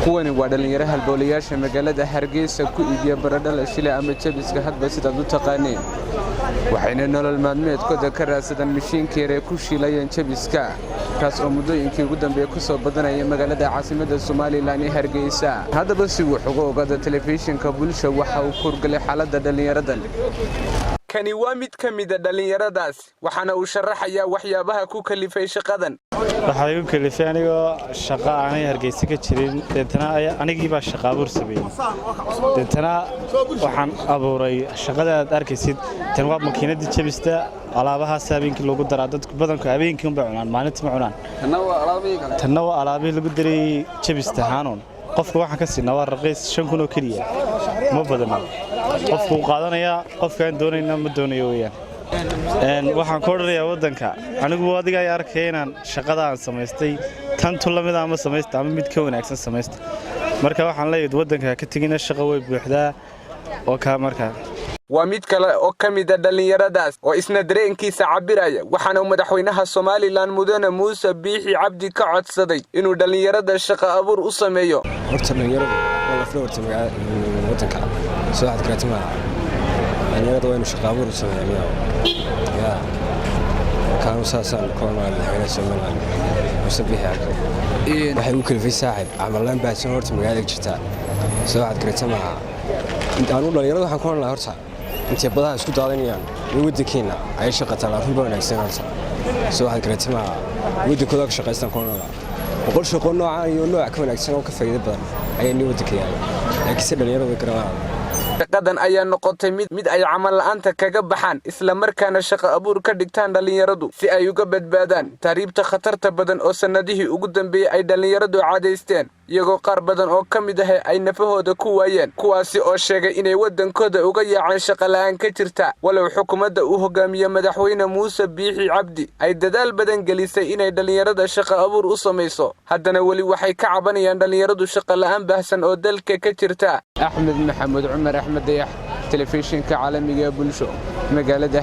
kuwani waa dhalinyaro halbowlayaasha magaalada Hargeysa ku iibiya baradhada shilay ama jabiska hadba sidaad u taqaaneen waxayna nolol maalmeedkooda ka raadsadaan mishiinka yar ee ku shiilayeen jabiska kaas oo muddooyinkii ugu dambeeyay ku soo badanaya magaalada caasimadda Soomaaliland ee Hargeysa haddaba si uu uga ogaado telefishinka bulsho waxa uu kurgalay xaaladda dhalinyaradan kani waa mid ka mid ah dhalinyaradaas waxaana uu sharaxayaa waxyaabaha ku kalifay shaqadan waxa igu kalifay anigoo shaqo aanay Hargeysa ka jirin deetana anigii baa shaqo abuur sameeyay deetana waxaan abuuray shaqada aad arkaysid tan waa makiinada jabista alaabaha habeenkii lagu daraa dadku badanku habeenkii u cunaan maalintii ma cunaan tan waa alaabaha lagu daray jabista haanon qofka waxaan ka siinaa waa raqiis 5,000 oo kaliya ma badana qofku qaadanaya qofkaan doonayna ma doonayo weeyaan waxaan ku oranayaa wadanka anigu adiga ay arkeenan shaqada aan sameystay tan tulamada ama sameystay ama mid ka wanaagsan sameystay marka waxaan leeyahay wadanka ka tagina shaqo way buuxdaa oo ka marka waa mid kale oo ka mid ah dhalinyaradaas oo isna dareenkiisa cabiraya waxaana madaxweynaha Soomaaliland Mudane Muuse Biixi Cabdi ka codsaday inuu dhalinyarada shaqo abuur u sameeyo horta dhalinyarada wala floorta wadanka soo xad karatama dhalinyarada waa inuu shaqo abuur u sameeyo كانوا ساسان كونا الحين سومنا وسبيح عقل waxay u kalifay saaxib amalan baasan horta magaalada jirta soo xad karatama intaan u dhalinyarada waxaan ku oran lahaa horta inta badaha isku daadanayaan wadankeena ay shaqo talaafin wanaagsan horta soo xad karatama wadankooda ka shaqeystaan ku oran lahaa boqol shaqo noocan iyo nooc ka wanaagsan oo ka faa'iido badan ayay wadankeena laakiin dhalinyarada garaan shaqadan ayaa noqotay mid ay camal la'aanta kaga baxaan isla markaana shaqo abuur ka dhigtaan dhalinyaradu si ay uga badbaadaan taariibta khatarta badan oo sanadihii ugu dambeeyay ay dhalinyaradu caadaysteen iyagoo qaar badan oo ka mid ah ay nafahooda ku waayeen kuwaasi oo sheegay inay wadankooda uga yaacaan shaqo la'aan ka jirta walow xukuumadda uu hogaamiyo madaxweyne Muuse Biixi Cabdi ay dadaal badan gelisay inay dhalinyarada shaqo abuur u sameeyso haddana wali waxay ka cabanayaan dhalinyaradu shaqo la'aan baahsan oo dalka ka jirta Axmed Maxamed Cumar Axmed Dayax telefishinka caalamiga bulsho magaalada